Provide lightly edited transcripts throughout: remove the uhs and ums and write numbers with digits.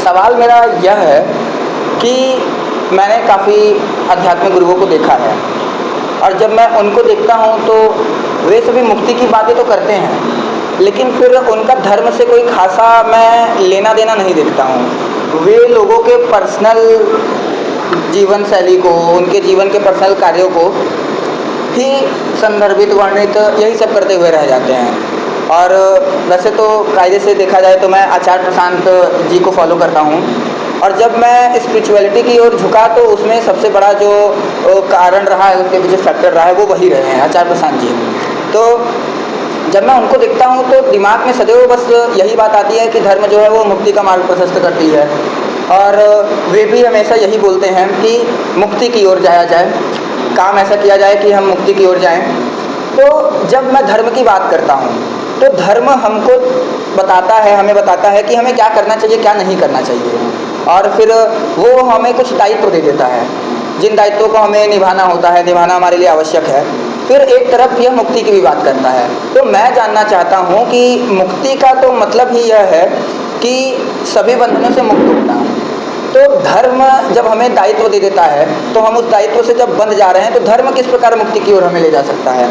सवाल मेरा यह है कि मैंने काफ़ी आध्यात्मिक गुरुओं को देखा है और जब मैं उनको देखता हूँ तो वे सभी मुक्ति की बातें तो करते हैं, लेकिन फिर उनका धर्म से कोई खासा मैं लेना देना नहीं देखता हूँ। वे लोगों के पर्सनल जीवन शैली को, उनके जीवन के पर्सनल कार्यों को ही संदर्भित, वर्णित, यही सब करते हुए रह जाते हैं। और वैसे तो कायदे से देखा जाए तो मैं आचार्य प्रशांत जी को फॉलो करता हूँ, और जब मैं स्पिरिचुअलिटी की ओर झुका तो उसमें सबसे बड़ा जो कारण रहा है, उसके पीछे फैक्टर रहा है, वो वही रहे हैं, आचार्य प्रशांत जी। तो जब मैं उनको देखता हूँ तो दिमाग में सदैव बस यही बात आती है कि धर्म जो है वो मुक्ति का मार्ग प्रशस्त करती है, और वे भी हमेशा यही बोलते हैं कि मुक्ति की ओर जाया जाए, काम ऐसा किया जाए कि हम मुक्ति की ओर जाएं। तो जब मैं धर्म की बात करता हूँ तो धर्म हमको बताता है, हमें बताता है कि हमें क्या करना चाहिए, क्या नहीं करना चाहिए, और फिर वो हमें कुछ दायित्व दे देता है जिन दायित्वों को हमें निभाना होता है, निभाना हमारे लिए आवश्यक है। फिर एक तरफ यह मुक्ति की भी बात करता है। तो मैं जानना चाहता हूँ कि मुक्ति का तो मतलब ही यह है कि सभी बंधनों से मुक्त होना। तो धर्म जब हमें दायित्व दे देता है तो हम उस दायित्व से जब बंध जा रहे हैं तो धर्म किस प्रकार मुक्ति की ओर हमें ले जा सकता है।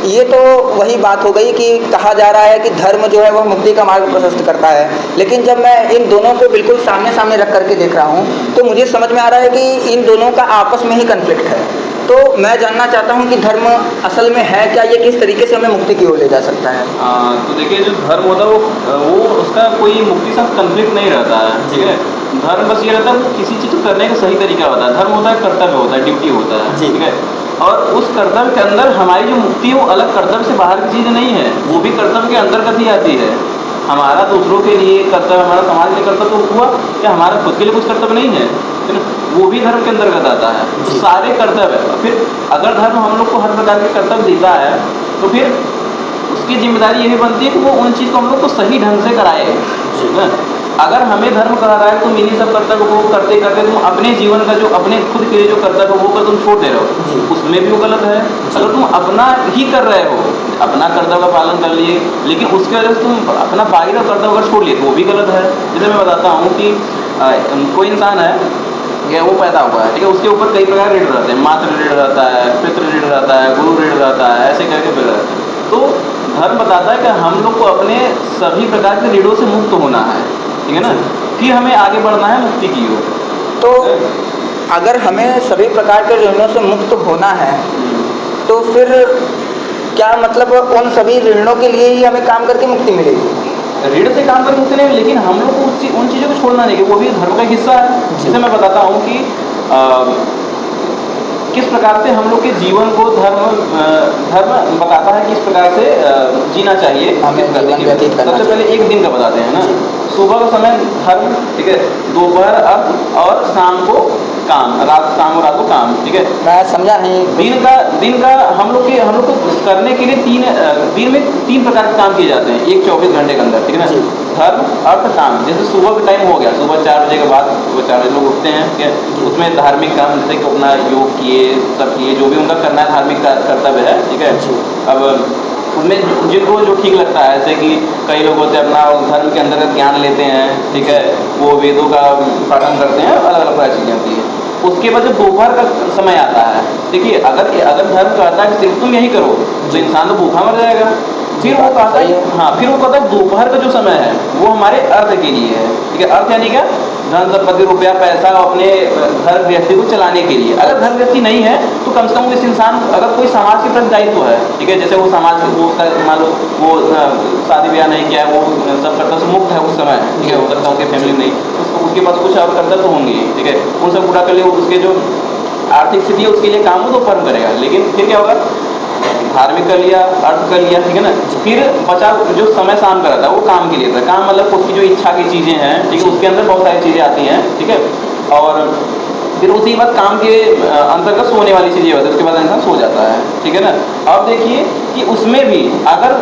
ये तो वही बात हो गई कि कहा जा रहा है कि धर्म जो है वह मुक्ति का मार्ग प्रशस्त करता है, लेकिन जब मैं इन दोनों को बिल्कुल सामने सामने रख करके देख रहा हूँ तो मुझे समझ में आ रहा है कि इन दोनों का आपस में ही कन्फ्लिक्ट है। तो मैं जानना चाहता हूँ कि धर्म असल में है क्या, ये किस तरीके से हमें मुक्ति की ओर ले जा सकता है। तो देखिए, जो धर्म होता है वो उसका कोई मुक्ति से कन्फ्लिक्ट नहीं रहता है, ठीक है। धर्म बस ये रहता है किसी चीज़ को करने का सही तरीका होता है। धर्म होता है कर्तव्य होता है, ड्यूटी होता है, ठीक है। और उस कर्तव्य के अंदर हमारी जो मुक्ति है वो अलग कर्तव्य से बाहर की चीज़ नहीं है, वो भी कर्तव्य के अंतर्गत ही आती है। हमारा दूसरों के लिए कर्तव्य, हमारा समाज के लिए कर्तव्य हुआ, क्या हमारा खुद के लिए कुछ कर्तव्य नहीं है, वो भी धर्म के अंतर्गत आता है। तो सारे कर्तव्य, फिर अगर धर्म हम लोग को हर प्रकार के कर्तव्य देता है तो फिर उसकी जिम्मेदारी ये भी बनती है कि वो उन चीज़ को हम लोग को सही ढंग से कराए, ठीक है। अगर हमें धर्म करा रहा है तुम इन्हीं सब कर्तव्य को करते करते तुम अपने जीवन का जो अपने खुद के लिए जो कर्तव्य वो कर तुम छोड़ दे रहे हो, उसमें भी वो गलत है। अगर तुम अपना ही कर रहे हो, अपना कर्तव्य का पालन कर लिए, लेकिन उसके वजह से तुम अपना बाकी का कर्तव्य अगर छोड़ लिए तो वो भी गलत है। जैसे मैं बताता हूँ कि कोई इंसान है, ठीक है, वो पैदा हुआ है, ठीक है, उसके ऊपर कई प्रकार ऋण रहते हैं, मातृ ऋण रहता है, पितृ ऋण रहता है, गुरु ऋण रहता है, ऐसे करके फिर रहते हैं। तो धर्म बताता है कि हम लोग को अपने सभी प्रकार के ऋणों से मुक्त होना है, ठीक है ना, फिर हमें आगे बढ़ना है मुक्ति की ओर। तो अगर हमें सभी प्रकार के ऋणों से मुक्त होना है तो फिर क्या मतलब उन सभी ऋणों के लिए ही हमें काम करके मुक्ति मिलेगी? ऋण से काम करके मुक्ति नहीं, लेकिन हम लोग को उन चीज़ों को छोड़ना नहीं, वो भी धर्म का हिस्सा है। जैसे मैं बताता हूँ कि किस प्रकार से हम लोग के जीवन को धर्म बताता है किस प्रकार से जीना चाहिए। सबसे पहले एक दिन का बताते हैं ना, सुबह का समय धर्म, ठीक है, दोपहर अर्थ और शाम को काम, शाम और रात को काम, ठीक है। मैं समझा नहीं। दिन का हम लोग को करने के लिए दिन में 3 प्रकार के काम किए जाते हैं एक 24 घंटे के अंदर, ठीक है ना। धर्म, अर्थ, काम। जैसे सुबह का टाइम हो गया, सुबह 4 बजे के बाद, सुबह 4 बजे लोग उठते हैं, ठीक है। उसमें धार्मिक काम जैसे कि अपना योग किए, सब किए, जो भी उनका करना है धार्मिक कर्तव्य है, ठीक है। अब उसमें जिनको जो ठीक लगता है, जैसे कि कई लोग होते हैं अपना धर्म के अंदर ज्ञान लेते हैं, ठीक है, वो वेदों का पाठन करते हैं, अलग अलग प्रकार चीज़ें होती हैं। उसके बाद जब दोपहर का समय आता है, देखिए, अगर धर्म कहता है कि सिर्फ तुम यही करो तो इंसान तो भूखा मर जाएगा। फिर वो कहता है, हाँ, फिर वो कहता है दोपहर का जो समय है वो हमारे अर्थ के लिए है, ठीक है। अर्थ यानी क्या? धन संपत्ति, रुपया, पैसा, अपने घर गृहस्थी को चलाने के लिए। अगर घर गृहस्थी नहीं है तो कम से कम इस इंसान, अगर कोई समाज के प्रति दायित्व है, ठीक है, जैसे वो समाज वो उसका मान लो वो शादी ब्याह नहीं किया है, वो सब कर्तव्य से मुक्त है उस समय, ठीक है, हो सकता है उसकी फैमिली नहीं, उसके पास कुछ और कर्तव्य तो होंगे, ठीक है, उन सब पूरा कर लिए, उसके जो आर्थिक स्थिति है उसके लिए काम हो तो फर्म करेगा। लेकिन फिर क्या होगा, धार्मिक कर लिया, अर्थ कर लिया, ठीक है ना, फिर बचा जो समय शाम का रहता है वो काम के लिए था। काम मतलब उसकी जो इच्छा की चीज़ें हैं, ठीक है, उसके अंदर बहुत सारी चीज़ें आती हैं, ठीक है। और फिर उसी बात काम के अंतर्गत सोने वाली चीज़ें होती है, उसके बाद इंसान सो जाता है, ठीक है ना। अब देखिए कि उसमें भी अगर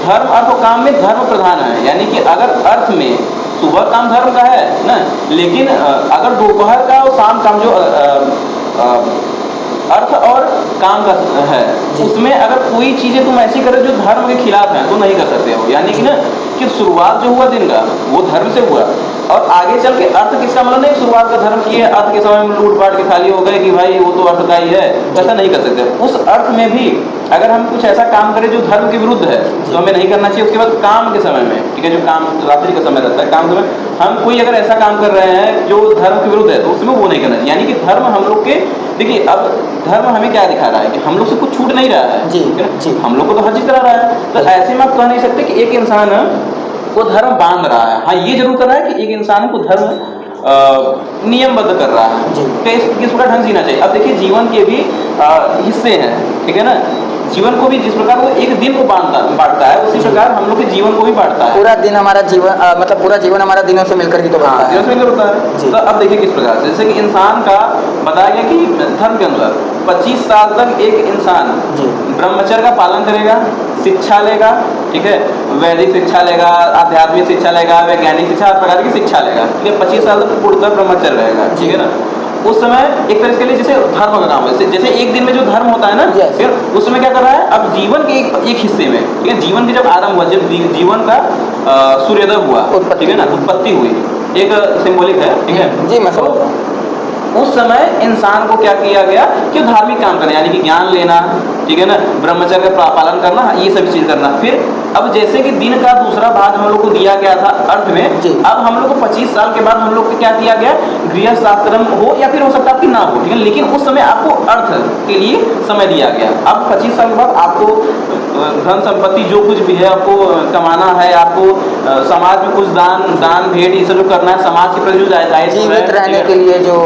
धर्म, अर्थ और काम में धर्म प्रधान है, यानी कि अगर अर्थ में सुबह काम धर्म का है ना, लेकिन अगर दोपहर का और शाम काम जो अर्थ और काम का है, उसमें अगर कोई चीजें तुम ऐसी करो जो धर्म के खिलाफ है तो नहीं कर सकते हो। यानी कि ना कि शुरुआत जो हुआ दिन का वो धर्म से हुआ, और आगे चल के अर्थ किसका मतलब नहीं शुरुआत का धर्म की है, अर्थ के समय में लूट पाट के खाली हो गए कि भाई वो तो अर्थ का ही है, ऐसा नहीं कर सकते। उस अर्थ में भी अगर हम कुछ ऐसा काम करें जो धर्म के विरुद्ध है तो हमें नहीं करना चाहिए। उसके बाद काम के समय में, ठीक है, जो काम रात्रि का समय रहता है, काम के समय हम कोई अगर ऐसा काम कर रहे हैं जो धर्म के विरुद्ध है तो उसमें वो नहीं करना चाहिए। यानी कि धर्म हम लोग के, देखिए अब धर्म हमें क्या दिखा रहा है कि हम लोग से कुछ छूट नहीं रहा है, ठीक है ना, हम लोग को तो हर चीज करा रहा है। तो ऐसे में आप कह नहीं सकते कि एक इंसान को धर्म बांध रहा है। हाँ, ये जरूर कर रहा है कि एक इंसान को धर्म नियमबद्ध कर रहा है कि किस प्रकार ढंग जीना चाहिए। अब देखिए जीवन के भी हिस्से हैं, ठीक है ना, जीवन को भी जिस प्रकार वो एक दिन को बांटता है उसी प्रकार हम लोग के जीवन को भी बांटता है। पूरा दिन हमारा जीवन मतलब पूरा जीवन हमारा दिनों से मिलकर ही तो बनता है। दिनों से मिलकर होता है। तो अब देखिए किस प्रकार से, जैसे कि इंसान का बताया गया कि धर्म के अनुसार 25 साल तक एक इंसान ब्रह्मचर्य का पालन करेगा, शिक्षा लेगा, ठीक है, वैदिक शिक्षा लेगा, आध्यात्मिक शिक्षा लेगा, वैज्ञानिक शिक्षा, हर प्रकार की शिक्षा लेगा, ठीक है। 25 साल तक पूर्णतः ब्रह्मचर्य रहेगा, ठीक है ना। उस समय एक तरह के लिए जैसे धर्म का काम है, जैसे एक दिन में जो धर्म होता है ना, फिर उस समय क्या कर रहा है, अब जीवन के एक हिस्से में, ठीक है, जीवन के जब आरंभ हुआ, जब जीवन का सूर्योदय हुआ, ठीक है ना, उत्पत्ति हुई, एक सिंबॉलिक है, ठीक है जी, मैं समझ रहा हूँ। उस समय इंसान को क्या किया गया कि धार्मिक काम करना, यानी कि ज्ञान लेना, ठीक है ना, ब्रह्मचर्य का पालन करना, ये सब चीज करना। फिर अब जैसे कि दिन का दूसरा भाग हम लोग को दिया गया था अर्थ में, अब हम लोग को 25 साल के बाद हम लोग को क्या किया गया, गृहस्थ आश्रम हो या फिर हो सकता है आपकी ना हो, ठीक है, लेकिन उस समय आपको अर्थ के लिए समय दिया गया। अब 25 साल के बाद आपको धन संपत्ति जो कुछ भी है आपको कमाना है, आपको समाज में कुछ दान भेंट ये सब जो करना है, समाज के प्रति जो जीवित रहने के लिए जो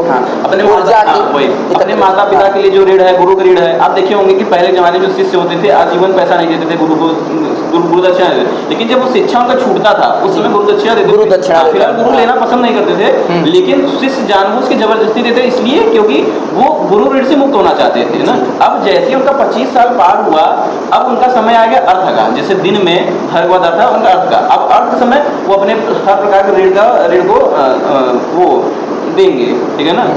अपने माता पिता के लिए जो ऋण है, गुरु का ऋण है। आप देखे होंगे कि पहले जमाने में जो शिष्य होते थे आजीवन पैसा नहीं देते थे गुरु को, गुरुदक्षिणा देते, लेकिन जब वो शिक्षा उनका छूटता था उस समय गुरुदक्षिणा देते थे। फिलहाल गुरु लेना पसंद नहीं करते थे, लेकिन शिष्य जानबूझ के जबरदस्ती देते इसलिए क्योंकि वो गुरु ऋण से मुक्त होना चाहते थे ना। अब जैसे उनका 25 साल पार हुआ, अब उनका समय आ गया अर्थ का, जैसे दिन में धर्म का अर्थ है उनका अर्थ का। अब अर्थ के समय वो अपने हर प्रकार के ऋण को वो देंगे, ठीक है ना।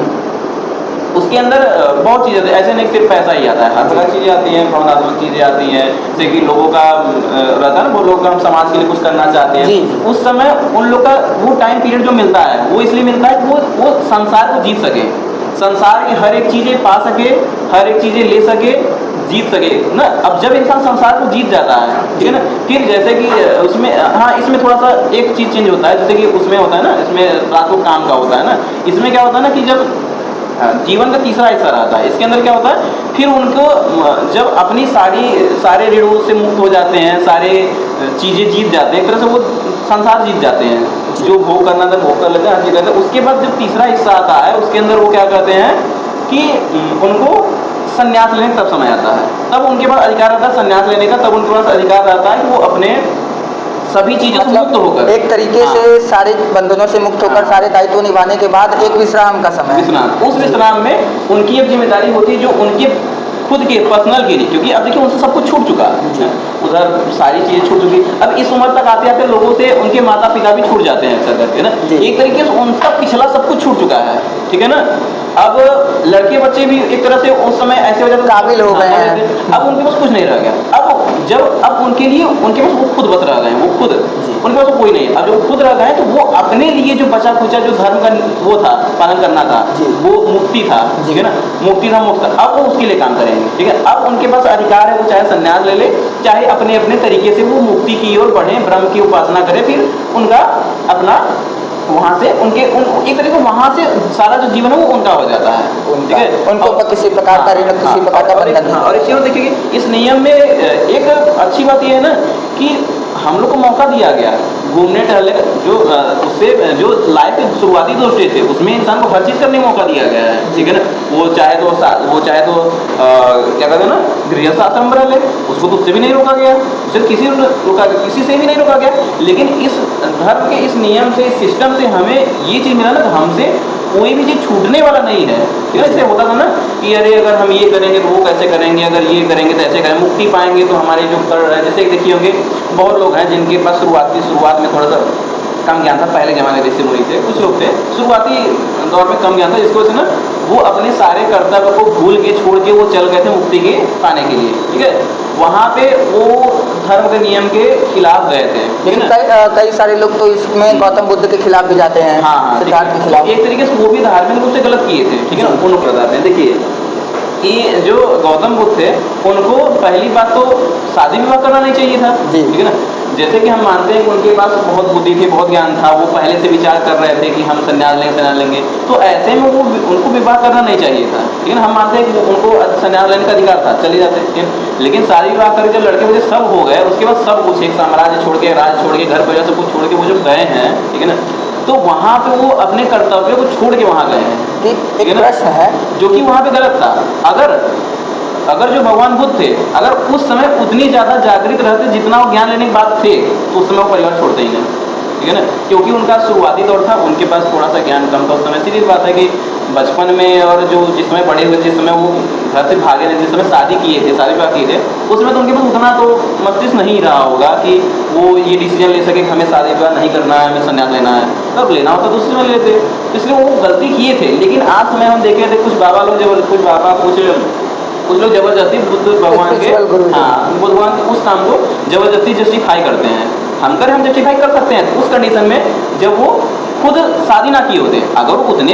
उसके अंदर बहुत चीजें ऐसे नहीं सिर्फ पैसा ही आता है, हर प्रकार की चीजें आती हैं, भावनात्मक चीजें आती हैं, जैसे कि लोगों का रहता है ना, वो लोग हम समाज के लिए कुछ करना चाहते हैं। उस समय उन लोग का वो टाइम पीरियड जो मिलता है वो इसलिए मिलता है कि वो संसार को जीत सके, संसार की हर एक चीजें पा सके, हर एक चीजें ले सके, जीत सके ना। अब जब इंसान संसार को जीत जाता है, ठीक है ना, फिर जैसे कि उसमें हाँ इसमें थोड़ा सा एक चीज चेंज होता है, जैसे कि उसमें होता है ना, इसमें रात को काम का होता है ना, इसमें क्या होता है ना कि जब जीवन का तीसरा हिस्सा रहता है, इसके अंदर क्या होता है, फिर उनको जब अपनी सारे ऋणों से मुक्त हो जाते हैं, सारे चीजें जीत जाते हैं, एक तरह से वो संसार जीत जाते हैं, जो भोग करना था भोग कर लेते हैं, हर चीज करते हैं। उसके बाद जब तीसरा हिस्सा आता है उसके अंदर वो क्या करते हैं कि उनको संन्यास लेने का तब समय आता है, तब उनके पास अधिकार रहता है संन्यास लेने का, तब उनके पास अधिकार रहता है कि वो अपने सभी चीजों से मुक्त होकर एक तरीके से सारे बंधनों से मुक्त होकर सारे दायित्व निभाने के बाद एक विश्राम का समय, उस विश्राम में उनकी एक जिम्मेदारी होती है जो उनके खुद के पर्सनल के लिए, क्योंकि अब देखिए उनसे सब कुछ छूट चुका है, उधर सारी चीजें छूट चुकी। अब इस उम्र तक आते आते लोगों से उनके माता पिता भी छूट जाते हैं अक्सर करके ना, एक तरीके से उनका पिछला सब कुछ छूट चुका है, ठीक है ना। अब लड़के बच्चे भी एक तरह से उस समय ऐसे हो जाते काबिल हो गए हैं, अब उनके पास कुछ नहीं रह गया। अब उनके लिए उनके पास वो खुद बस रह गए, वो खुद उनके पास कोई नहीं है। अब जब खुद रह गए तो वो अपने लिए जो बचा खुचा जो धर्म का वो था पालन करना था, वो मुक्ति था, ठीक है ना, मुक्ति था, मोक्ष था, अब वो उसके लिए काम करेंगे, ठीक है। अब उनके पास अधिकार है, वो चाहे संन्यास ले ले, चाहे अपने अपने तरीके से वो मुक्ति की ओर बढ़े, ब्रह्म की उपासना करें, फिर उनका अपना वहां से एक तरीके वहां से सारा जो जीवन है वो उनका हो जाता है, ठीक है। उनको किसी प्रकार का ऋण, किसी प्रकार का बंधन नहीं। और इसी देखिए इस नियम में एक अच्छी बात यह है ना कि हम लोग को मौका दिया गया घूमने टहलने का, जो उससे जो लाइफ के शुरुआती दो स्टेज थे उसमें इंसान को हर चीज करने का मौका दिया गया है, ठीक है ना। वो चाहे तो क्या कहते हैं ना गृहस्थ आश्रम रह ले, उसको तो उससे भी नहीं रोका गया, उसे किसी से भी नहीं रोका गया। लेकिन इस धर्म के इस नियम से, इस सिस्टम से हमें ये चीज मिला ना कि हमसे कोई भी चीज छूटने वाला नहीं है, ठीक है। इससे होता था ना कि अरे अगर हम ये करेंगे तो वो कैसे करेंगे, अगर ये करेंगे तो ऐसे करेंगे, मुक्ति पाएंगे तो हमारे जो कर रहे हैं, जैसे देखिए होंगे बहुत लोग हैं जिनके पास शुरुआत में थोड़ा सा कम ज्ञान था, पहले जमाने ऋषि मुनि थे, कुछ लोग थे शुरुआती दौर में कम ज्ञान था, जिसकी वजह से ना वो अपने सारे कर्तव्य को भूल के छोड़ के वो चल गए थे मुक्ति के पाने के लिए, ठीक है। वहाँ पे वो धर्म के नियम के खिलाफ गए थे, ठीक है ना। कई सारे लोग तो इसमें गौतम बुद्ध के खिलाफ भी जाते हैं, हाँ, सिद्धार्थ के खिलाफ। एक तरीके से वो भी धार्मिक रूप से गलत किए थे, ठीक है ना। उनको बताते हैं, देखिए कि जो गौतम बुद्ध थे उनको पहली बात तो शादी विवाह करना नहीं चाहिए था, ठीक है ना। जैसे कि हम मानते हैं कि उनके पास बहुत बुद्धि थी, बहुत ज्ञान था, वो पहले से विचार कर रहे थे कि हम संन्यास लेंगे, तो ऐसे में वो उनको विवाह करना नहीं चाहिए था, ठीक है ना। हम मानते हैं कि उनको संन्यास लेने का अधिकार था, चले जाते, ठीक है। लेकिन शादी विवाह करके जब लड़के बच्चे सब हो गए, उसके बाद सब कुछ एक साम्राज्य छोड़ के, राज छोड़ के, घर परिवार सब कुछ छोड़ के वो जो गए हैं, ठीक है ना, तो वहाँ पे वो अपने कर्तव्य को छोड़ के वहाँ गए हैं। एक प्रश्न है जो कि वहाँ पे गलत था। अगर जो भगवान बुद्ध थे, अगर उस समय उतनी ज़्यादा जागृत रहते जितना वो ज्ञान लेने के बाद थे, तो उस समय वो परिवार छोड़ते ही नहीं, ठीक है ना। क्योंकि उनका शुरुआती दौर था, उनके पास थोड़ा सा ज्ञान कम था उस समय। सीधी बात है कि बचपन में और जो जिस समय बड़े हुए, जिस समय वो घर से भागे थे, जिस समय शादी किए थे, शादी विवाह किए थे, उस समय तो उनके पास उतना तो मस्तिष्क नहीं रहा होगा कि वो ये डिसीजन ले सके कि हमें शादी विवाह नहीं करना है, हमें संन्यास लेना है। तब लेना होता तो उस समय लेते, इसलिए वो गलती किए थे। लेकिन आज समय हम देखे थे कुछ बाबा लोग कुछ लोग जबरदस्ती बुद्ध भगवान के, हाँ, भगवान के उस काम को जबरदस्ती जस्टिफाई करते हैं। हम जस्टिफाई कर सकते हैं उस कंडीशन में जब वो खुद शादी ना किए होते। अगर वो उतने,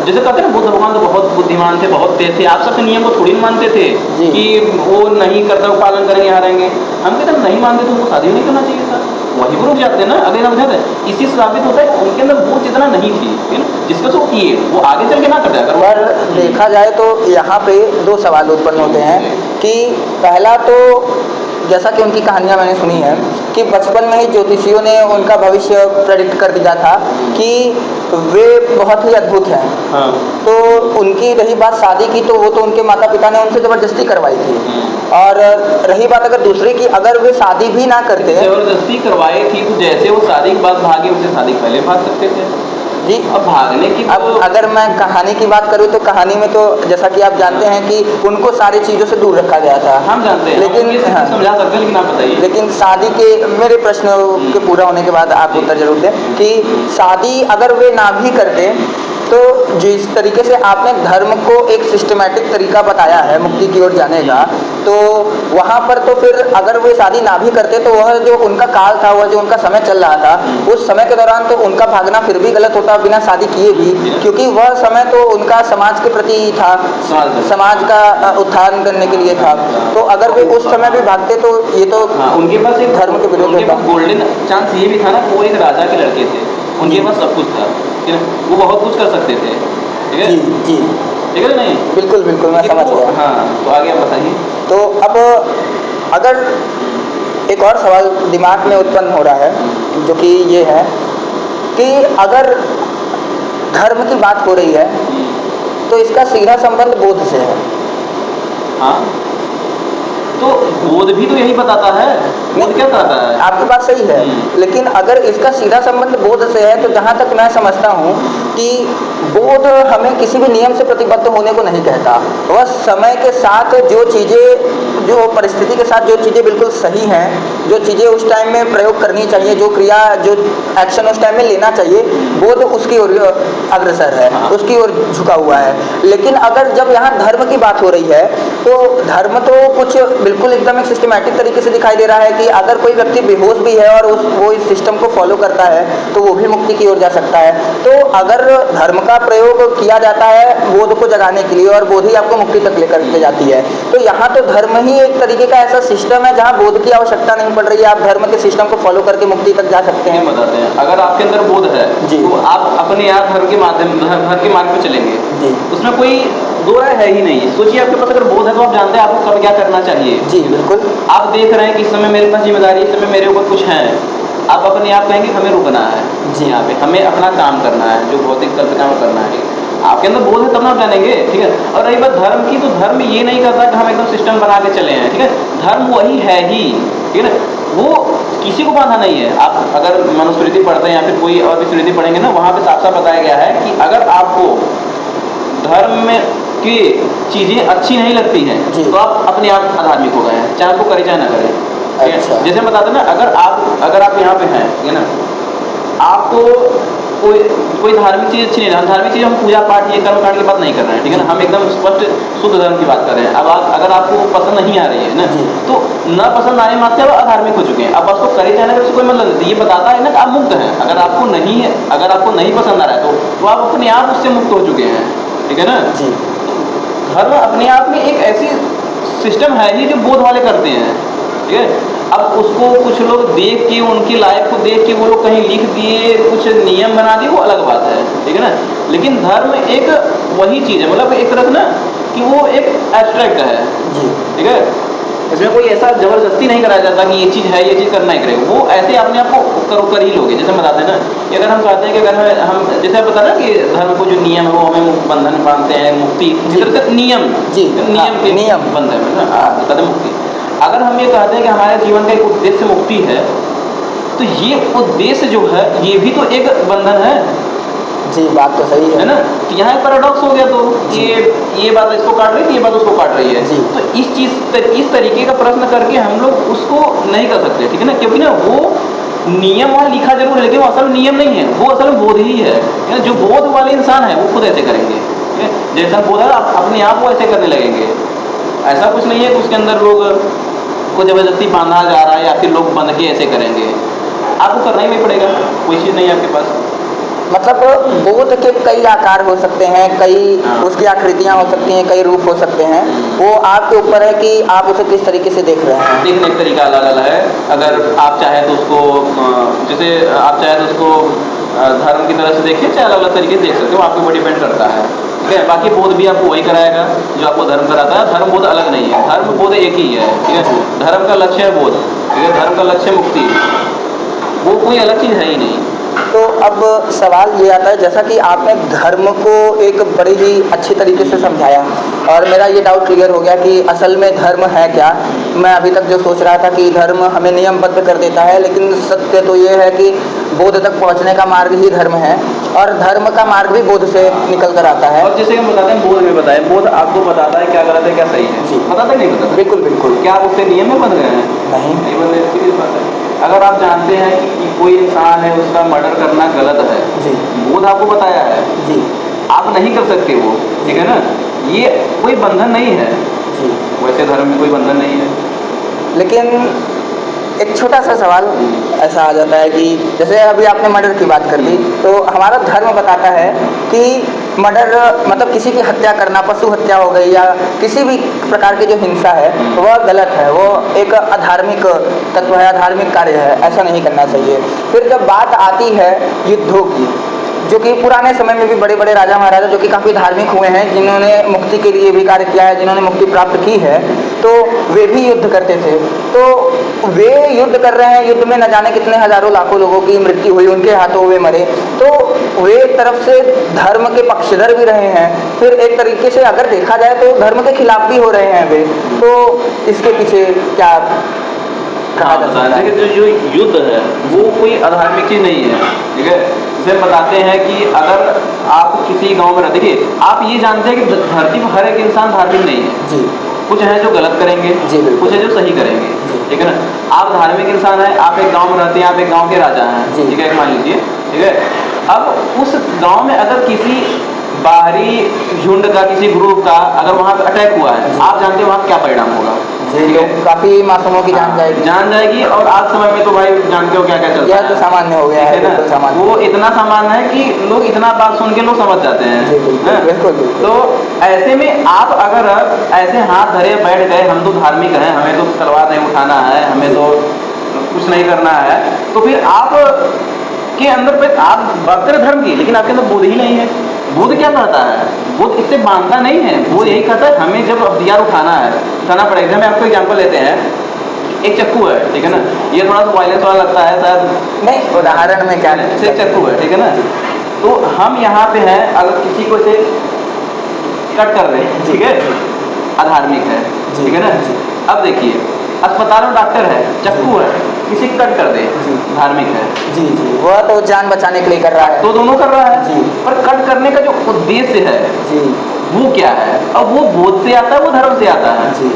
जैसे कहते हैं ना, बुद्ध भगवान तो बहुत बुद्धिमान थे, बहुत तेज थे, आप सबके नियम को थोड़ी मानते थे कि वो नहीं कर्तव्य पालन करेंगे, हारेंगे। हम कहते हैं नहीं मानते तो उनको शादी नहीं करना चाहिए था, वही वो रुक जाते हैं ना, अगले ना जाते हैं। इसी से साबित होता है कि उनके अंदर वो चेतना नहीं थी, ठीक है ना, जिसको से वो किए, वो आगे चल के ना करते। अगर देखा जाए तो यहाँ पे दो सवाल उत्पन्न होते हैं कि पहला तो जैसा कि उनकी कहानियाँ मैंने सुनी है कि बचपन में ही ज्योतिषियों ने उनका भविष्य प्रेडिक्ट कर दिया था कि वे बहुत ही अद्भुत हैं। हाँ। तो उनकी रही बात शादी की, तो वो तो उनके माता पिता ने उनसे ज़बरदस्ती करवाई थी। और रही बात अगर दूसरे की, अगर वे शादी भी ना करते, जबरदस्ती करवाई थी, तो जैसे वो शादी के बाद भागे, उनसे शादी पहले भाग सकते थे जी। अब भागने की, अब अगर मैं कहानी की बात करूँ तो कहानी में तो जैसा कि आप जानते हैं कि उनको सारी चीज़ों से दूर रखा गया था। हम जानते हैं, लेकिन हाँ, समझा सकते हैं, लेकिन आप बताइए। लेकिन शादी के, मेरे प्रश्न के पूरा होने के बाद आप उत्तर जरूर दें कि शादी अगर वे ना भी करते तो जिस तरीके से आपने धर्म को एक सिस्टमैटिक तरीका बताया है मुक्ति की ओर जाने का, तो वहाँ पर तो फिर अगर वे शादी ना भी करते तो वह जो उनका काल था, वह जो उनका समय चल रहा था, उस समय के दौरान तो उनका भागना फिर भी गलत होता बिना शादी किए भी, क्योंकि वह समय तो उनका समाज के प्रति था, समाज का उत्थान करने के लिए था। तो अगर वे उस समय भी भागते तो ये तो उनके पास एक धर्म के विरुद्ध होता। गोल्डन चांस ये भी था ना, वो एक राजा के लड़के थे, उनके पास सब कुछ था, ठीक है, वो बहुत कुछ कर सकते थे, ठीक है जी, ठीक है नहीं, बिल्कुल मैं समझ गया। हाँ, तो आगे आप बताइए। तो अब अगर एक और सवाल दिमाग में उत्पन्न हो रहा है जो कि ये है कि अगर धर्म की बात हो रही है तो इसका सीधा संबंध बोध से है। हाँ, तो बोध भी तो यही बताता है, बोध क्या बताता है? आपकी बात सही है, लेकिन अगर इसका सीधा संबंध बोध से है तो जहाँ तक मैं समझता हूँ कि बोध हमें किसी भी नियम से प्रतिबद्ध होने को नहीं कहता। वह समय के साथ जो चीज़ें, जो परिस्थिति के साथ जो चीज़ें बिल्कुल सही हैं, जो चीज़ें उस टाइम में प्रयोग करनी चाहिए, जो क्रिया, जो एक्शन उस टाइम में लेना चाहिए, बोध उसकी ओर अग्रसर है, उसकी ओर झुका हुआ है। लेकिन अगर जब यहाँ धर्म की बात हो रही है तो धर्म तो कुछ बिल्कुल एकदम एक सिस्टमैटिक तरीके से दिखाई दे रहा है कि अगर कोई व्यक्ति बेहोश भी है और वो इस सिस्टम को फॉलो करता है तो वो भी मुक्ति की ओर जा सकता है। तो अगर धर्म का प्रयोग किया जाता है बोध को जगाने के लिए और बोध ही आपको मुक्ति तक लेकर के जाती है, तो यहाँ तो धर्म ही एक तरीके का ऐसा सिस्टम है जहाँ बोध की आवश्यकता नहीं पड़ रही है, आप धर्म के सिस्टम को फॉलो करके मुक्ति तक जा सकते हैं। बताते हैं, अगर आपके अंदर बोध है तो आप अपने आप धर्म के मार्ग पर चलेंगे जी। उसमें कोई दो राय है ही नहीं। सोचिए, आपके पास अगर बोध है तो आप जानते हैं आपको कब क्या करना चाहिए। जी बिल्कुल। आप देख रहे हैं कि इस समय मेरे पास जिम्मेदारी, इस समय मेरे ऊपर कुछ है, आप अपने आप कहेंगे हमें रुकना है जी, यहाँ पे हमें अपना काम करना है, जो भौतिक कल्पना में करना है। आपके अंदर बोध है तब ना आप जानेंगे, ठीक है। और रही बात धर्म की, तो धर्म ये नहीं करता कि हम एकदम सिस्टम बना के चले हैं, ठीक है। धर्म वही है ही, ठीक है ना, वो किसी को बांधा नहीं है। आप अगर मनुस्मृति पढ़ते हैं या फिर कोई और भी स्मृति पढ़ेंगे ना, वहाँ पे साफ साफ बताया गया है कि अगर आपको धर्म में की चीज़ें अच्छी नहीं लगती हैं तो आप अपने आप अधार्मिक हो गए हैं, चाहे आपको करे चाहे ना करें। अच्छा। जैसे हम बताते हैं ना, अगर आप यहाँ पे हैं, ठीक है ना, आपको कोई धार्मिक चीज़ अच्छी नहीं है। हम धार्मिक चीज़, हम पूजा पाठ ये कर्म कांड की बात नहीं कर रहे हैं, ठीक है ना। हम एकदम स्पष्ट शुद्ध धर्म की बात कर रहे हैं। अब अगर आपको पसंद नहीं आ रही है ना, तो न पसंद आने मात्र आप अधार्मिक हो चुके हैं। अब उसको करे जाने का कोई मतलब नहीं। ये बताता है ना कि आप मुक्त हैं। अगर आपको नहीं पसंद आ रहा है तो आप अपने आप उससे मुक्त हो चुके हैं, ठीक है ना। धर्म अपने आप में एक ऐसी सिस्टम है ही जो बोध वाले करते हैं, ठीक है। अब उसको कुछ लोग देख के, उनकी लाइफ को देख के वो लोग कहीं लिख दिए, कुछ नियम बना दिए, वो अलग बात है, ठीक है ना। लेकिन धर्म एक वही चीज़ है, मतलब एक तरह ना कि वो एक एब्स्ट्रैक्ट है, ठीक है। इसमें कोई ऐसा ज़बरदस्ती नहीं कराया जाता कि ये चीज़ है, ये चीज़ करना ही करेगा। वो ऐसे अपने आप को कर ही लोगे। जैसे हम बताते हैं ना कि अगर हम कहते हैं कि अगर हम जैसे आप बता ना कि धर्म को जो नियम है वो हमें बंधन बांधते हैं, मुक्ति, इस तरह से नियम नियम बंधन है ना, बताते हैं मुक्ति। अगर हम ये कहते हैं कि हमारे जीवन का एक उद्देश्य मुक्ति है, तो ये उद्देश्य जो है ये भी तो एक बंधन है। जी, बात तो सही है ना। तो यहाँ एक पैराडॉक्स हो गया। तो ये बात इसको काट रही है, ये बात उसको काट रही है। तो इस तरीके का प्रश्न करके हम लोग उसको नहीं कर सकते, ठीक है ना। क्योंकि ना वो नियम वहाँ लिखा जरूर है, लेकिन वो असल नियम नहीं है, वो असल बोध ही है। जो बोध वाले इंसान है वो खुद ऐसे करेंगे, जैसा बोध है अपने आप वो ऐसे करने लगेंगे। ऐसा कुछ नहीं है कि उसके अंदर लोग को जबरदस्ती बांधा जा रहा है या फिर लोग बंध के ऐसे करेंगे। आपको करना ही पड़ेगा, कोई चीज़ नहीं है आपके पास। मतलब बोध के कई आकार हो सकते हैं, कई उसकी आकृतियाँ हो सकती हैं, कई रूप हो सकते हैं। वो आपके ऊपर है कि आप उसे किस तरीके से देख रहे हैं। देखने का तरीका अलग अलग है। अगर आप चाहें तो उसको जैसे आप चाहें तो उसको धर्म की तरह से देखिए, चाहे अलग अलग तरीके से देख सकते हो, आपके ऊपर डिपेंड करता है, ठीक है। बाकी बोध भी आपको वही कराएगा जो आपको धर्म कराता है। धर्म बोध अलग नहीं है, धर्म बोध एक ही है, ठीक है। धर्म का लक्ष्य है बोध, ठीक है। धर्म का लक्ष्य मुक्ति, वो कोई अलग चीज़ है ही नहीं। तो अब सवाल ये आता है, जैसा कि आपने धर्म को एक बड़ी ही अच्छी तरीके से समझाया और मेरा ये डाउट क्लियर हो गया कि असल में धर्म है क्या। मैं अभी तक जो सोच रहा था कि धर्म हमें नियमबद्ध कर देता है, लेकिन सत्य तो ये है कि बोध तक पहुंचने का मार्ग ही धर्म है और धर्म का मार्ग भी बोध से निकल कर आता है। और जैसे हम बताते हैं बोध में बताए, बोध आपको बताता है क्या गलत है क्या सही है। जी, बताता है नहीं बताता? बिल्कुल बिल्कुल। क्या आप उससे नियम में बंध गए हैं? नहीं बंधे, सीधी बात है। अगर आप जानते हैं कि कोई इंसान है, उसका मर्डर करना गलत है, जी, बोध आपको बताया है, जी, आप नहीं कर सकते वो, ठीक है ना। ये कोई बंधन नहीं है जी। वैसे धर्म में कोई बंधन नहीं है। लेकिन एक छोटा सा सवाल ऐसा आ जाता है कि जैसे अभी आपने मर्डर की बात कर दी, तो हमारा धर्म बताता है कि मर्डर मतलब किसी की हत्या करना, पशु हत्या हो गई या किसी भी प्रकार की जो हिंसा है वह गलत है, वो एक अधार्मिक तत्व है, अधार्मिक कार्य है, ऐसा नहीं करना चाहिए। फिर जब बात आती है युद्धों की, जो कि पुराने समय में भी बड़े बड़े राजा महाराजा जो कि काफ़ी धार्मिक हुए हैं, जिन्होंने मुक्ति के लिए भी कार्य किया है, जिन्होंने मुक्ति प्राप्त की है, तो वे भी युद्ध करते थे। तो वे युद्ध कर रहे हैं, युद्ध में न जाने कितने हजारों लाखों लोगों की मृत्यु हुई, उनके हाथों वे मरे, तो वे एक तरफ से धर्म के पक्षधर भी रहे हैं, फिर एक तरीके से अगर देखा जाए तो धर्म के खिलाफ भी हो रहे हैं वे। तो इसके पीछे क्या कहा जा सकता है? जो युद्ध है वो कोई अधार्मिक चीज़ नहीं है, ठीक है। जैसे बताते हैं कि अगर आप किसी गांव में रहते, देखिए आप ये जानते हैं कि धरती पर हर एक इंसान धार्मिक नहीं है जी, कुछ हैं जो गलत करेंगे, कुछ है जो सही करेंगे, ठीक है ना। आप धार्मिक इंसान हैं, आप एक गांव में रहते हैं, आप एक गांव के राजा हैं, ठीक है, मान लीजिए, ठीक है। अब उस गांव में अगर किसी बाहरी झुंड का, किसी ग्रुप का अगर वहाँ पे अटैक हुआ है, आप जानते हैं वहाँ क्या परिणाम होगा। काफी मासूमों की जान जाएगी और आज समय में तो भाई जानते हो क्या क्या चलता है, तो सामान्य हो गया है ना। वो इतना सामान्य है कि लोग इतना बात सुन के लोग समझ जाते हैं। बिल्कुल। तो ऐसे में आप अगर ऐसे हाथ धरे बैठ गए, हम तो धार्मिक हैं, हमें तो तलवार नहीं उठाना है, हमें तो कुछ नहीं करना है, तो फिर आप के अंदर पे आप बात करें धर्म की, लेकिन आपके अंदर बोध ही नहीं है। बोध क्या कहता है? बोध इससे बांधता नहीं है, बोध यही कहता है हमें जब हथियार उठाना पड़ेगा। मैं आपको एग्जांपल लेते हैं, एक चक्कू है, ठीक है ना, ये थोड़ा सा वायलेंस वाला लगता है शायद, नहीं उदाहरण में क्या से चक्कू है, ठीक है ना। तो हम यहाँ पे हैं, अगर किसी को इसे कट कर रहे हैं, ठीक है, अधार्मिक है, ठीक है ना। अब देखिए अस्पताल में डॉक्टर है, चक्कू है, किसी कट कर दे, धार्मिक है। जी, वह तो जान बचाने के लिए कर रहा है, तो दोनों कर रहा है जी। पर कट करने का जो उद्देश्य है जी, वो क्या है? अब वो बोध से आता है, वो धर्म से आता है जी।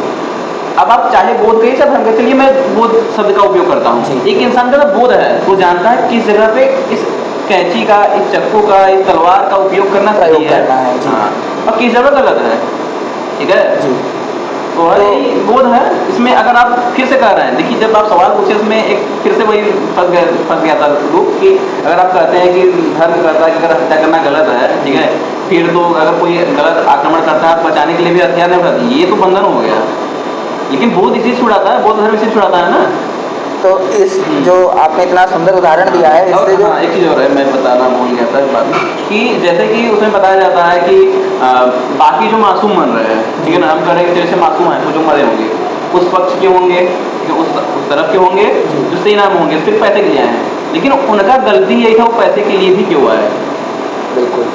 अब आप चाहे बोध कहिए चाहे धर्म कहिए, चलिए मैं बोध शब्द का उपयोग करता हूँ। एक इंसान का बोध है, वो जानता है किस जगह पे इस कैंची का, इस चक्कू का, इस तलवार का उपयोग करना सही प्रयोग है। करना है, जी। हाँ, और किस जगह गलत है, ठीक है। जी। तो हर यही बोध है इसमें। अगर आप फिर से कह रहे हैं, देखिए जब आप सवाल पूछे उसमें एक फिर से वही फंस गया था लोग कि अगर आप कहते हैं कि धर्म कहता है कि अगर हत्या करना गलत है, ठीक है, फिर तो अगर कोई गलत आक्रमण करता है बचाने के लिए भी हथियार नहीं उठाती, ये तो बंधन हो गया। लेकिन बौद्ध इसी छुड़ाता है, बौद्ध धर्म इसी छुड़ाता है ना। तो इस जो आपने इतना सुंदर उदाहरण दिया है, और इससे जो हाँ, एक चीज़ और है, मैं बताना भूल गया था इस बात में, कि जैसे कि उसमें बताया जाता है कि बाकी जो मासूम मर रहे हैं, ठीक है ना, हम कह रहे हैं कि जैसे मासूम हैं वो जो मरे होंगे उस पक्ष के होंगे, जो उस तरफ के होंगे जो सेना में होंगे, सिर्फ पैसे के लिए आए हैं, लेकिन उनका गलती यही था वो पैसे के लिए भी क्यों आए। बिल्कुल।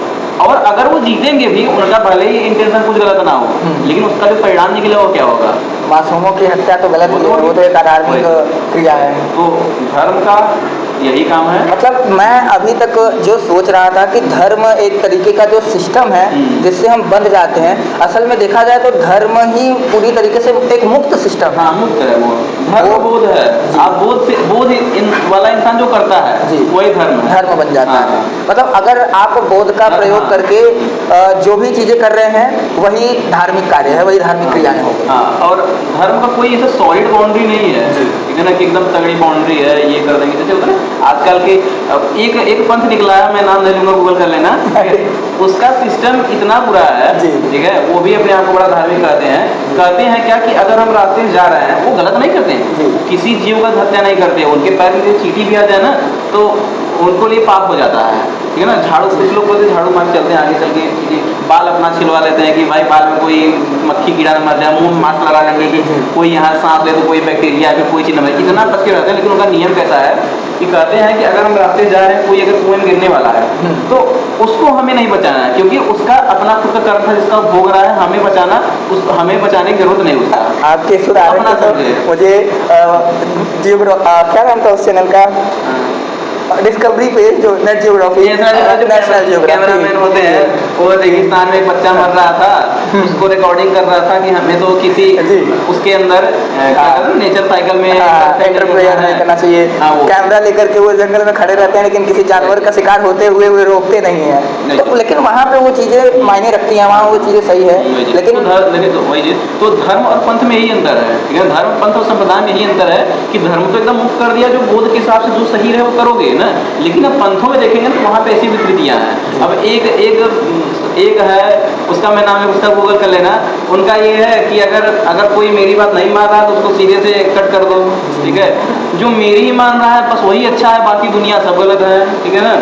और अगर वो जीतेंगे भी, उनका भले ही इंटेंशन कुछ गलत ना हो, लेकिन उसका जो परिणाम निकलेगा वो क्या होगा। मासूमों की हत्या तो गलत ही है, वो तो एक अधार्मिक क्रिया है। तो धर्म का यही काम है। मतलब मैं अभी तक जो सोच रहा था कि धर्म एक तरीके का जो सिस्टम है जिससे हम बंध जाते हैं, असल में देखा जाए तो धर्म ही पूरी तरीके से एक मुक्त सिस्टम है। हाँ, मुक्त है वो। धर्म बोध है। आप बोध वाला इंसान जो करता है जी, वही धर्म है, धर्म बन जाता हाँ, है। मतलब अगर आप बोध का प्रयोग करके जो भी चीजें कर रहे हैं वही धार्मिक कार्य है, वही धार्मिक क्रियाएं होंगी। हाँ, और धर्म का कोई ऐसा सॉलिड बाउंड्री नहीं है, ठीक है ना, कि एकदम तगड़ी बाउंड्री है, ये कर देंगे। जैसे होता है ना आजकल के एक पंथ निकला है, मैं नाम नहीं लूंगा, गूगल कर लेना, उसका सिस्टम इतना बुरा है, ठीक है, वो भी अपने आप को बड़ा धार्मिक कहते हैं क्या कि अगर हम रास्ते से जा रहे हैं, वो गलत नहीं करते हैं, किसी जीव का हत्या नहीं करते, उनके पैर में चींटी भी आ जाए ना तो उनको लिए पाप हो जाता है, ठीक है ना। झाड़ू, कुछ लोग बोलते झाड़ू मार चलते हैं आगे चल के, ठीक है, बाल अपना छिलवा लेते हैं कि भाई बाल में कोई मक्खी कीड़ा न मर जाए, मुंह में मास्क लगा लेंगे कि कोई यहाँ सांस ले तो कोई बैक्टीरिया फिर कोई चीज़ न मरे, इतना बच के रहते हैं। लेकिन उनका नियम कैसा है कि कहते हैं कि अगर हम रास्ते जा रहे हैं, कोई अगर कुएं में गिरने वाला है तो उसको हमें नहीं बचाना है, क्योंकि उसका अपना खुद का कर्म था जिसका भोग रहा है, हमें बचाना, हमें बचाने की जरूरत नहीं उसका। आपके इस उदाहरण से मुझे क्या नाम था उस चैनल का, डिस्कवरी पेज, जो net geography, national geography cameraman होते हैं, वो रेगिस्तान में एक बच्चा मर रहा था, उसको रिकॉर्डिंग कर रहा था कि हमें तो किसी उसके अंदर नेचर साइकिल में एंटरप्रेन्योर नहीं करना चाहिए। कैमरा लेकर के वो जंगल में खड़े रहते हैं, लेकिन किसी जानवर का शिकार होते हुए वे रोकते नहीं है। तो लेकिन वहाँ पे वो चीज़ें मायने रखती हैं, वहाँ वो चीज़ें सही है। लेकिन तो धर्म और पंथ में यही अंतर है, ठीक है, धर्म, पंथ और संप्रदाय में यही अंतर है कि धर्म तो एकदम मुक्त कर दिया, जो बोध के हिसाब से जो सही रहे वो करोगे ना, लेकिन अब पंथों में देखेंगे तो वहाँ पे ऐसी विकृतियाँ हैं। अब एक है, उसका मैं नाम है, उसका गूगल कर लेना, उनका ये है कि अगर कोई मेरी बात नहीं मान रहा तो उसको सीधे से कट कर दो, ठीक है, जो मेरी ही मान रहा है बस वही अच्छा है, बाकी दुनिया सब गलत है, ठीक है ना।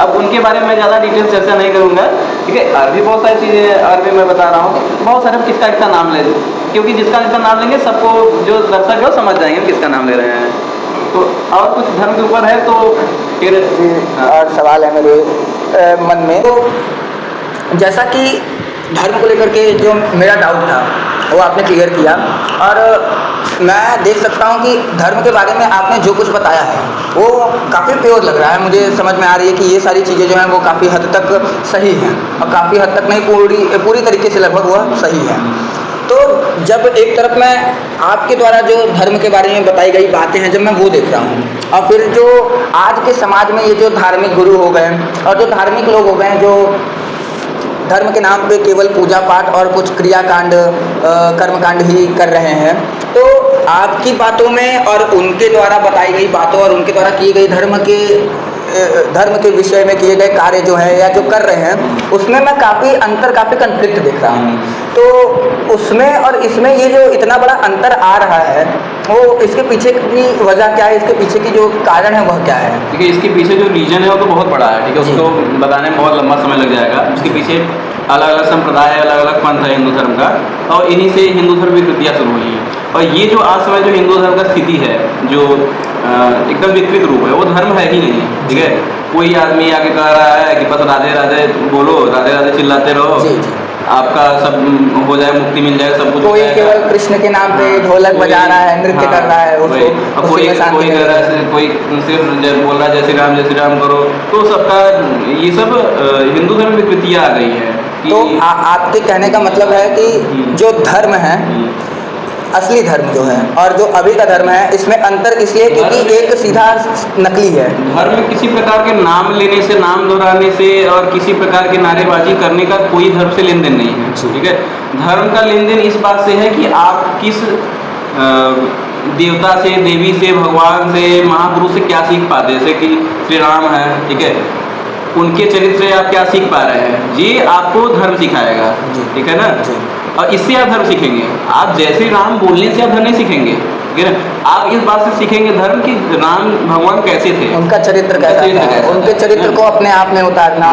अब उनके बारे में ज़्यादा डिटेल चर्चा नहीं करूँगा, ठीक है। और भी बहुत सारी चीज़ें हैं, और भी मैं बता रहा हूँ बहुत सारे, किसका नाम ले, क्योंकि जिसका नाम लेंगे सबको जो दर्शक है वो समझ जाएंगे किसका नाम ले रहे हैं। तो और कुछ धर्म के ऊपर है तो फिर और सवाल है मेरे मन में, तो जैसा कि धर्म को लेकर के जो मेरा डाउट था वो आपने क्लियर किया, और मैं देख सकता हूँ कि धर्म के बारे में आपने जो कुछ बताया है वो काफ़ी प्योर लग रहा है, मुझे समझ में आ रही है कि ये सारी चीज़ें जो हैं वो काफ़ी हद तक सही हैं, और काफ़ी हद तक नहीं, पूरी तरीके से लगभग वह सही है। तो जब एक तरफ मैं आपके द्वारा जो धर्म के बारे में बताई गई बातें हैं, जब मैं वो देख रहा हूँ, और फिर जो आज के समाज में ये जो धार्मिक गुरु हो गए और जो धार्मिक लोग हो गए जो धर्म के नाम पे केवल पूजा पाठ और कुछ क्रियाकांड, कर्मकांड ही कर रहे हैं, तो आपकी बातों में और उनके द्वारा बताई गई बातों और उनके द्वारा किए गए धर्म के विषय में किए गए कार्य जो है या जो कर रहे हैं, उसमें मैं काफ़ी कन्फ्लिक्ट देख रहा हूँ। तो उसमें और इसमें ये जो इतना बड़ा अंतर आ रहा है, वो इसके पीछे की वजह क्या है, इसके पीछे की जो कारण है वह क्या है? देखिए, इसके पीछे जो रीजन है वो तो बहुत बड़ा है, ठीक है, उसको बताने में बहुत लंबा समय लग जाएगा। उसके पीछे अलग अलग संप्रदाय, अलग अलग पंथ है हिंदू धर्म का, और इन्हीं से हिंदू धर्म की कृतियाँ शुरू हुई हैं। और ये जो आज समय जो हिंदू धर्म का स्थिति है, जो एकदम विकृत रूप है, वो धर्म है ही नहीं, ठीक है। कोई आदमी आके कह रहा है कि बस राधे राधे बोलो, राधे राधे चिल्लाते रहो, आपका सब हो जाए, मुक्ति मिल जाए, सब कुछ। कोई केवल कृष्ण के नाम पे ढोलक बजा रहा है, नृत्य कर रहा है, कोई कह रहा है, कोई सिर्फ बोल रहा है जय श्री राम करो। तो सबका ये सब हिंदू धर्म में विकृतियाँ आ गई है। तो आपके कहने का मतलब है कि जो धर्म है असली धर्म जो है और जो अभी का धर्म है इसमें अंतर इसलिए क्योंकि एक सीधा नकली है। धर्म किसी प्रकार के नाम लेने से, नाम दोहराने से और किसी प्रकार की नारेबाजी करने का कोई धर्म से लेन देन नहीं है, ठीक है। धर्म का लेन देन इस बात से है कि आप किस देवता से, देवी से, भगवान से, महापुरुष से क्या सीख पाते हैं। जैसे कि श्री राम है, ठीक है, उनके चरित्र से आप क्या सीख पा रहे हैं, ये आपको धर्म सिखाएगा, ठीक है ना। और इससे आप धर्म सीखेंगे। आप जैसे राम बोलने से आप धर्म नहीं सीखेंगे, ठीक है ना। आप इस बात से सीखेंगे धर्म कि राम भगवान कैसे थे, उनका चरित्र कैसा था, उनके चरित्र को अपने आप में उतारना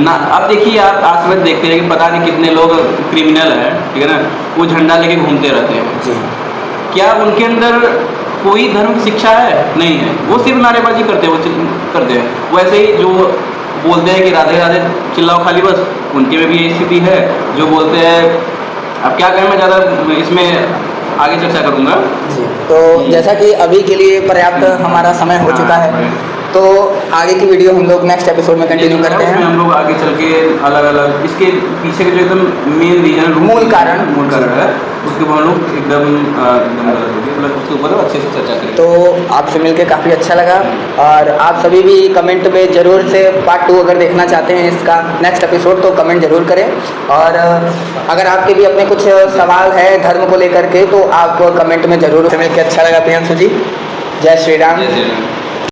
ना। अब देखिए आप आज में देखते हैं कि पता नहीं कितने लोग क्रिमिनल हैं, ठीक है ना, वो झंडा लेके घूमते रहते हैं जी। क्या उनके अंदर कोई धर्म की शिक्षा है? नहीं है। वो सिर्फ नारेबाजी करते हैं, वो करते हैं। वैसे ही जो बोलते हैं कि राधे राधे चिल्लाओ खाली बस, उनके में भी यही स्थिति है। जो बोलते हैं, अब क्या कहें, मैं ज़्यादा इसमें आगे चर्चा करूँगा जी। तो जैसा कि अभी के लिए पर्याप्त हमारा समय हो चुका है, तो आगे की वीडियो हम लोग नेक्स्ट एपिसोड में कंटिन्यू करते हैं। हम लोग आगे चल के अलग अलग इसके पीछे के जो एकदम मेन रीजन, मूल कारण है, उसके ऊपर हम लोग एकदम मतलब उसके ऊपर अच्छे से चर्चा करेंगे। तो आपसे मिलके काफ़ी अच्छा लगा और आप सभी भी कमेंट में ज़रूर से पार्ट 2 अगर देखना चाहते हैं इसका नेक्स्ट एपिसोड तो कमेंट ज़रूर करें। और अगर आपके भी अपने कुछ सवाल है धर्म को लेकर के तो आप कमेंट में ज़रूर। मिलकर अच्छा लगा प्रियांशु जी। जय श्री राम। जय श्री राम।